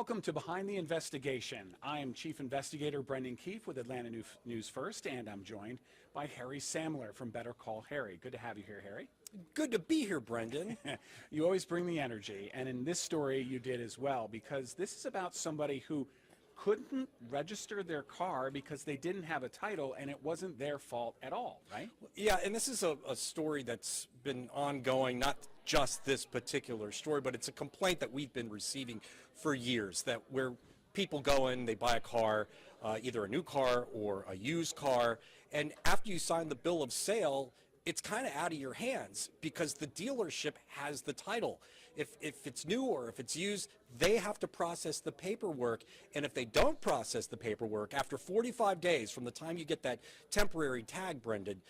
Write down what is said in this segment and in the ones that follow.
Welcome to Behind the Investigation. I am Chief Investigator Brendan Keefe with Atlanta News First, and I'm joined by Harry Samler from Better Call Harry. Good to have you here, Harry. Good to be here, Brendan. You always bring the energy, and in this story you did as well, because this is about somebody who couldn't register their car because they didn't have a title, and it wasn't their fault at all, right? Yeah, and this is a story that's been ongoing, not just this particular story, but it's a complaint that we've been receiving for years, that where people go in, they buy a car, either a new car or a used car, and after you sign the bill of sale, it's kind of out of your hands because the dealership has the title. If it's new or if it's used, they have to process the paperwork, and if they don't process the paperwork, after 45 days from the time you get that temporary tag, Brendan,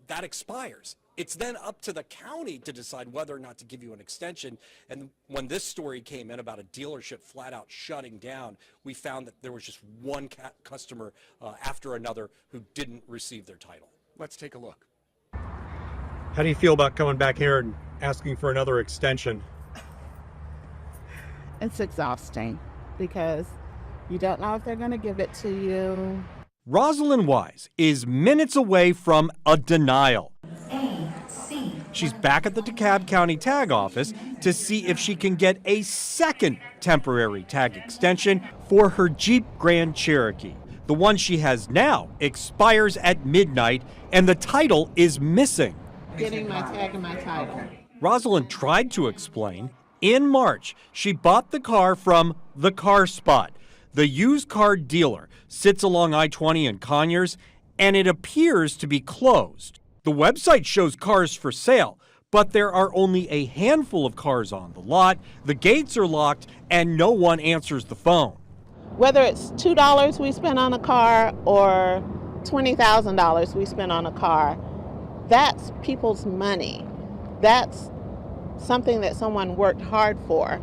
that expires. It's then up to the county to decide whether or not to give you an extension. And when this story came in about a dealership flat out shutting down, we found that there was just one customer after another who didn't receive their title. Let's take a look. How do you feel about coming back here and asking for another extension? It's exhausting because you don't know if they're going to give it to you. Rosalind Wise is minutes away from a denial. She's back at the DeKalb County Tag Office to see if she can get a second temporary tag extension for her Jeep Grand Cherokee. The one she has now expires at midnight, and the title is missing. Getting my tag and my title. Rosalind tried to explain. In March, she bought the car from The Car Spot. The used car dealer sits along I-20 in Conyers, and it appears to be closed. The website shows cars for sale, but there are only a handful of cars on the lot, the gates are locked, and no one answers the phone. Whether it's $2 we spend on a car or $20,000 we spend on a car, that's people's money. That's something that someone worked hard for.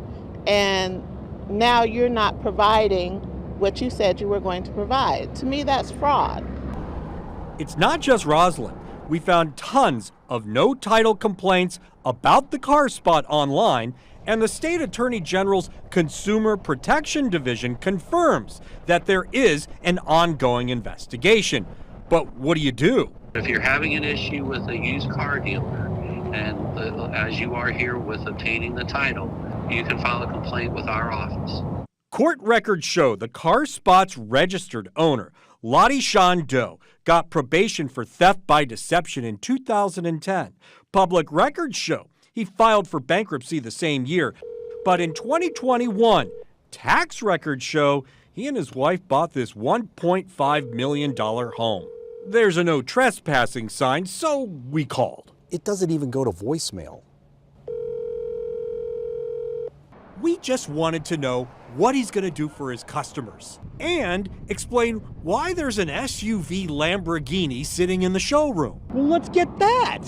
And now you're not providing what you said you were going to provide. To me, that's fraud. It's not just Rosalind. We found tons of no-title complaints about The Car Spot online, and the State Attorney General's Consumer Protection Division confirms that there is an ongoing investigation. But what do you do? If you're having an issue with a used car dealer, and as you are here with obtaining the title, you can file a complaint with our office. Court records show the Car Spot's registered owner, Lottie Sean Doe, got probation for theft by deception in 2010. Public records show he filed for bankruptcy the same year. But in 2021, tax records show he and his wife bought this $1.5 million home. There's a no trespassing sign, so we called. It doesn't even go to voicemail. We just wanted to know what he's going to do for his customers and explain why there's an SUV Lamborghini sitting in the showroom. Well, let's get that.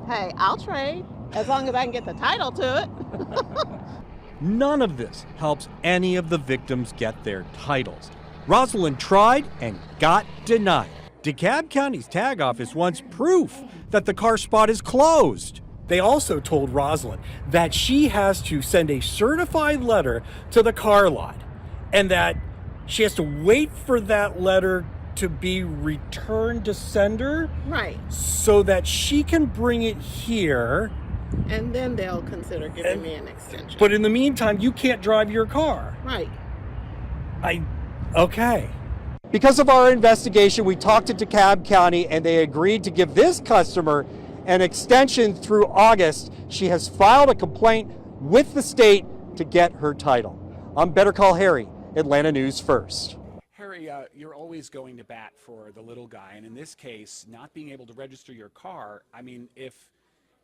Hey, I'll trade as long as I can get the title to it. None of this helps any of the victims get their titles. Rosalind tried and got denied. DeKalb County's tag office wants proof that the Car Spot is closed. They also told Rosalind that she has to send a certified letter to the car lot and that she has to wait for that letter to be returned to sender. Right. So that she can bring it here. And then they'll consider giving me an extension. But in the meantime, you can't drive your car. Right. Okay. Because of our investigation, we talked to DeKalb County and they agreed to give this customer an extension through August. She has filed a complaint with the state to get her title. I'm Better Call Harry, Atlanta News First. Harry, you're always going to bat for the little guy, and in this case, not being able to register your car, I mean, if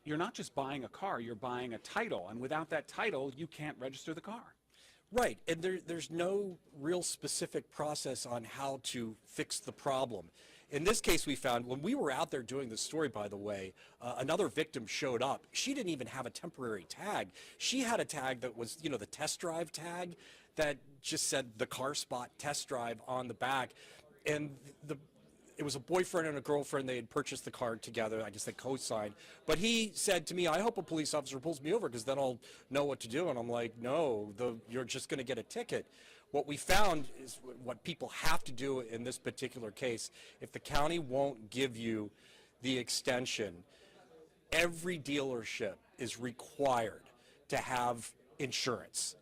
you're not just buying a car, you're buying a title, and without that title, you can't register the car. Right, and there's no real specific process on how to fix the problem. In this case, we found, when we were out there doing the story, by the way, another victim showed up. She didn't even have a temporary tag. She had a tag that was, the test drive tag that just said the Car Spot test drive on the back. And it was a boyfriend and a girlfriend. They had purchased the car together. I guess they co-signed. But he said to me, I hope a police officer pulls me over because then I'll know what to do. And I'm like, no, you're just going to get a ticket. What we found is what people have to do in this particular case. If the county won't give you the extension, every dealership is required to have insurance,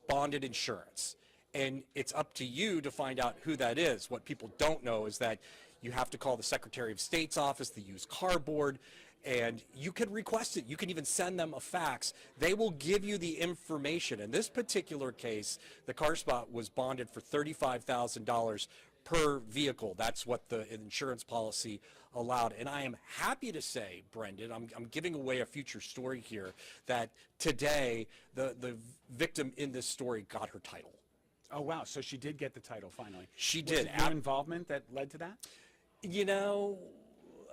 bonded insurance. And it's up to you to find out who that is. What people don't know is that you have to call the Secretary of State's office, the used car board, and you can request it. You can even send them a fax. They will give you the information. In this particular case, the car spot was bonded for $35,000 per vehicle. That's what the insurance policy allowed. And I am happy to say, Brendan, I'm giving away a future story here, that today the victim in this story got her title. Oh, wow. So she did get the title finally. She Was did. it your involvement that led to that? You know,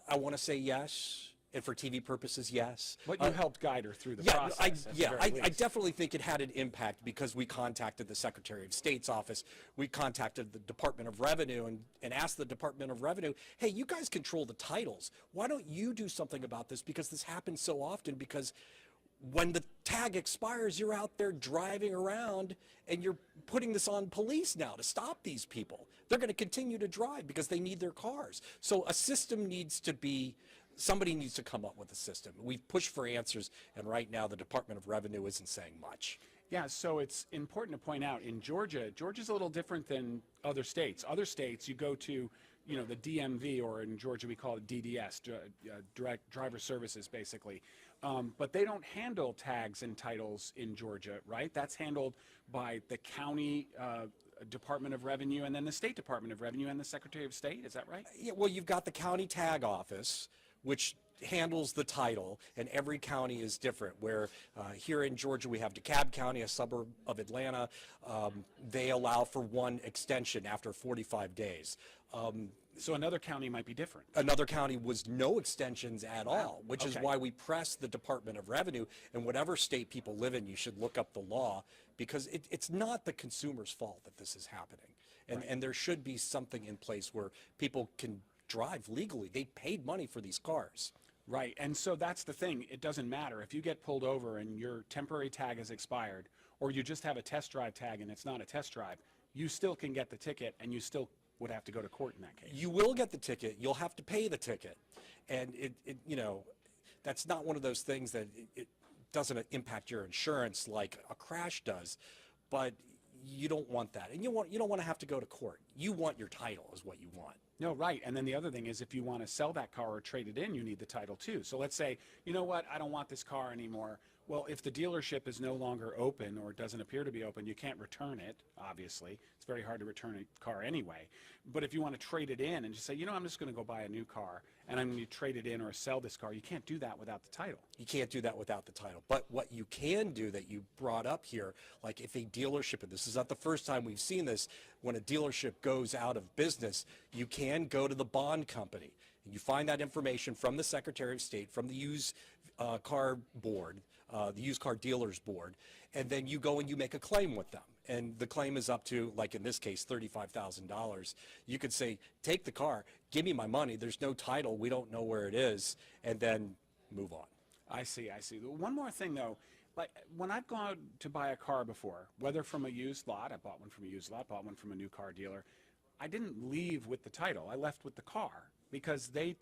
I want to say yes. And for TV purposes, yes. But you helped guide her through the Yeah, process. I definitely think it had an impact because we contacted the Secretary of State's office. We contacted the Department of Revenue and asked the Department of Revenue, hey, you guys control the titles. Why don't you do something about this? Because this happens so often, because when the tag expires, you're out there driving around and you're putting this on police now to stop these people. They're going to continue to drive because they need their cars. So a system needs to be, somebody needs to come up with a system. We've pushed for answers, and right now the Department of Revenue isn't saying much. Yeah, so it's important to point out in Georgia's a little different than other states. Other states, you go to, you know, the DMV, or in Georgia we call it DDS, Direct Driver Services, basically. But they don't handle tags and titles in Georgia, right? That's handled by the county Department of Revenue, and then the State Department of Revenue and the Secretary of State. Is that right? Yeah, well, you've got the county tag office, which handles the title, and every county is different. Where here in Georgia we have DeKalb County, a suburb of Atlanta. They allow for one extension after 45 days. So another county might be different. Another county was no extensions at all, which is why we press the Department of Revenue. And whatever state people live in, you should look up the law, because it's not the consumer's fault that this is happening. And there should be something in place where people can drive legally. They paid money for these cars. Right, and so that's the thing. It doesn't matter if you get pulled over and your temporary tag has expired, or you just have a test drive tag and it's not a test drive, you still can get the ticket, and you still would have to go to court in that case. You will get the ticket. You'll have to pay the ticket. And you know, that's not one of those things that it doesn't impact your insurance like a crash does, but you don't want that. And you don't want to have to go to court. You want your title is what you want. No, right. And then the other thing is, if you want to sell that car or trade it in, you need the title too. So let's say, you know what, I don't want this car anymore. Well, if the dealership is no longer open, or doesn't appear to be open, you can't return it, obviously. It's very hard to return a car anyway. But if you want to trade it in and just say, you know, I'm just going to go buy a new car and I'm going to trade it in or sell this car, you can't do that without the title. You can't do that without the title. But what you can do that you brought up here, like if a dealership, and this is not the first time we've seen this, when a dealership goes out of business, you can go to the bond company and you find that information from the Secretary of State, from the used car board, the used car dealers board, and then you go and you make a claim with them. And the claim is up to, like in this case, $35,000. You could say, take the car, give me my money, there's no title, we don't know where it is, and then move on. I see. One more thing though, like when I've gone to buy a car before, whether from a used lot, I bought one from a used lot, bought one from a new car dealer, I didn't leave with the title, I left with the car, because they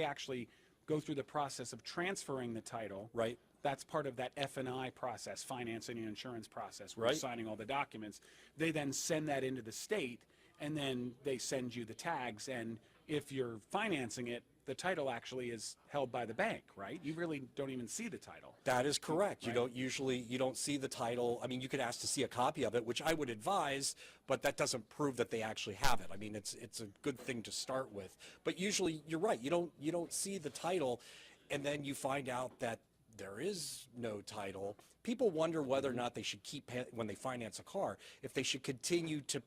actually go through the process of transferring the title. Right. That's part of that F&I process, financing and insurance process, where Right. you're signing all the documents. They then send that into the state, and then they send you the tags. And if you're financing it, the title actually is held by the bank, right? You really don't even see the title. That is correct. Right. You don't see the title. I mean, you could ask to see a copy of it, which I would advise, but that doesn't prove that they actually have it. I mean, it's a good thing to start with. But usually, you're right. You don't see the title, and then you find out that there is no title. People wonder whether or not they should keep when they finance a car, if they should continue to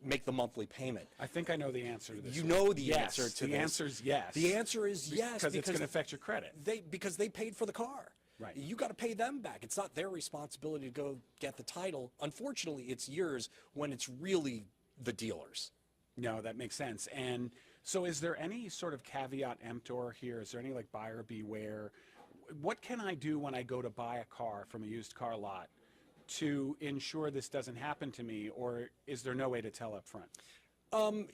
make the monthly payment. I think I know the answer to this. You know the yes, answer to the this. answer is yes. The answer is yes, because it's going to affect your credit. because they paid for the car. Right. You got to pay them back. It's not their responsibility to go get the title. Unfortunately, it's yours when it's really the dealer's. No, that makes sense. And So is there any sort of caveat emptor here? Is there any like buyer beware? What can I do when I go to buy a car from a used car lot to ensure this doesn't happen to me, or is there no way to tell up front?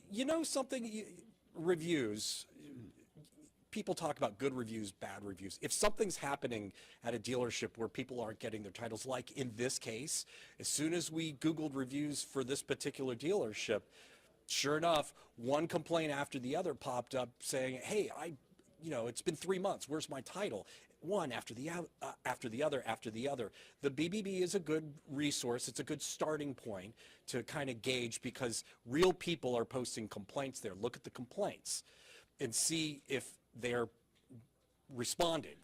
You know something, reviews, people talk about good reviews, bad reviews. If something's happening at a dealership where people aren't getting their titles, like in this case, as soon as we Googled reviews for this particular dealership, sure enough, one complaint after the other popped up saying, hey, it's been 3 months, where's my title? One after the other. The BBB is a good resource. It's a good starting point to kind of gauge, because real people are posting complaints there. Look at the complaints and see if they're responding.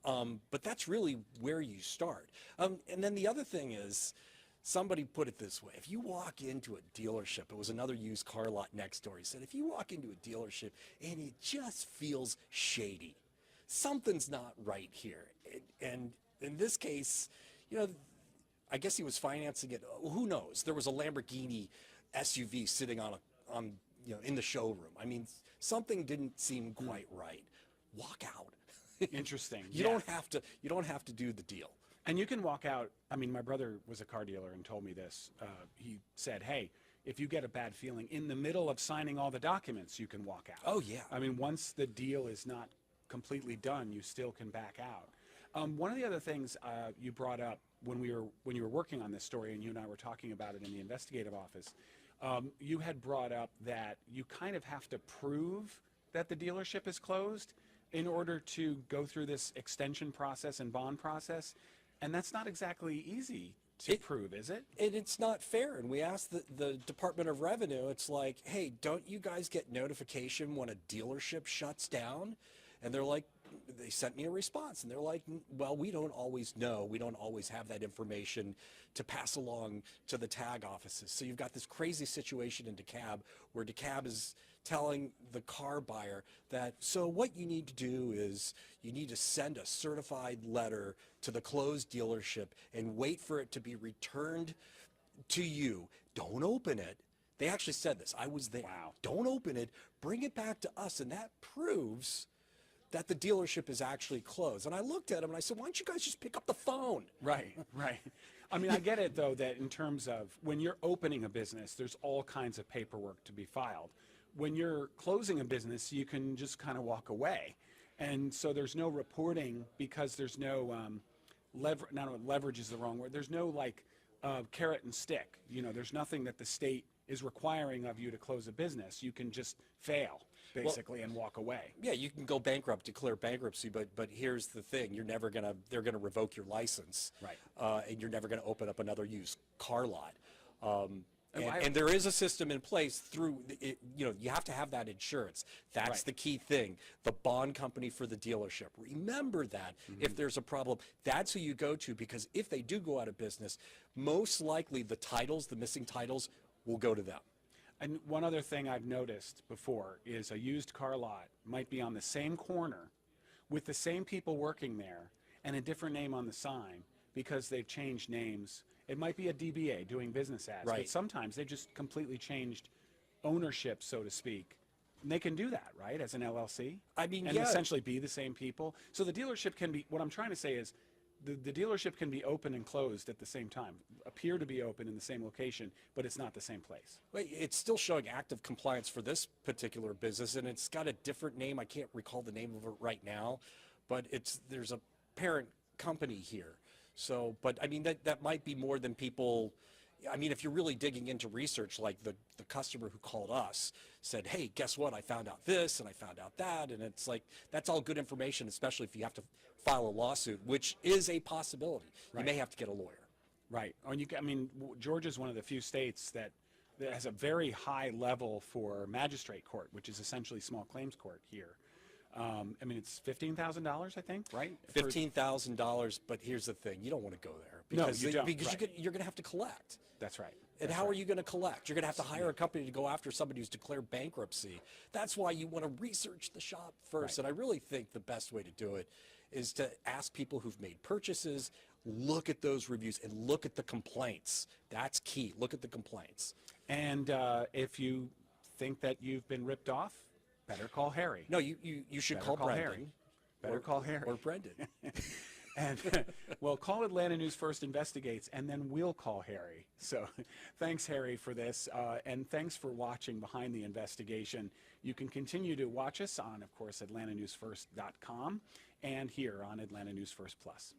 But that's really where you start. And then the other thing is, somebody put it this way: if you walk into a dealership, it was another used car lot next door, he said, if you walk into a dealership and it just feels shady, something's not right here. And in this case, I guess he was financing it. Who knows? There was a Lamborghini SUV sitting in the showroom. I mean, something didn't seem quite right. Walk out. Interesting. You don't have to do the deal. And you can walk out. I mean, my brother was a car dealer and told me this. He said, hey, if you get a bad feeling in the middle of signing all the documents, you can walk out. Oh, yeah. I mean, once the deal is not completely done, you still can back out. One of the other things you brought up when you were working on this story, and you and I were talking about it in the investigative office, you had brought up that you kind of have to prove that the dealership is closed in order to go through this extension process and bond process. And that's not exactly easy to prove, is it? And it's not fair. And we asked the Department of Revenue, it's like, hey, don't you guys get notification when a dealership shuts down? And they're like, they sent me a response, and they're like, well, we don't always know. We don't always have that information to pass along to the tag offices. So you've got this crazy situation in DeKalb where DeKalb is telling the car buyer that, so what you need to do is you need to send a certified letter to the closed dealership and wait for it to be returned to you. Don't open it. They actually said this. I was there. Wow. Don't open it. Bring it back to us. And that proves that the dealership is actually closed. And I looked at him and I said, why don't you guys just pick up the phone? Right. I mean, I get it, though, that in terms of when you're opening a business, there's all kinds of paperwork to be filed. When you're closing a business, you can just kind of walk away. And so there's no reporting, because there's no leverage is the wrong word. There's no carrot and stick. There's nothing that the state is requiring of you to close a business. You can just fail, basically, and walk away. Yeah, you can go bankrupt, declare bankruptcy, but here's the thing: they're gonna revoke your license, right? And you're never gonna open up another used car lot. And there is a system in place through it, you have to have that insurance. That's right. The key thing. The bond company for the dealership. Remember that. If there's a problem, that's who you go to, because if they do go out of business, most likely the missing titles, will go to them. And one other thing I've noticed before is a used car lot might be on the same corner with the same people working there and a different name on the sign, because they've changed names. It might be a DBA doing business as, right. But sometimes they just completely changed ownership, so to speak. And they can do that, right, as an LLC? I mean, and yeah. essentially be the same people. So the dealership can be, what I'm trying to say is, the dealership can be open and closed at the same time, appear to be open in the same location, but it's not the same place. It's still showing active compliance for this particular business, and it's got a different name. I can't recall the name of it right now, but there's a parent company here. So, but I mean, that might be more than people. I mean, if you're really digging into research, like the customer who called us said, hey, guess what? I found out this and I found out that. And it's like, that's all good information, especially if you have to file a lawsuit, which is a possibility. Right. You may have to get a lawyer. Right. Georgia's one of the few states that has a very high level for magistrate court, which is essentially small claims court here. It's $15,000, I think, right? $15,000, but here's the thing: you don't want to go there because no, you don't. Because right. you're going to have to collect. That's right. And how are you going to collect? You're going to have to hire a company to go after somebody who's declared bankruptcy. That's why you want to research the shop first. Right. And I really think the best way to do it is to ask people who've made purchases, look at those reviews, and look at the complaints. That's key. Look at the complaints. And if you think that you've been ripped off, Better call Harry. No, you should Better call call Brendan. Harry. Better or, call Harry. Or Brendan. And well, call Atlanta News First Investigates, and then we'll call Harry. So thanks, Harry, for this, and thanks for watching Behind the Investigation. You can continue to watch us on, of course, atlantanewsfirst.com and here on Atlanta News First Plus.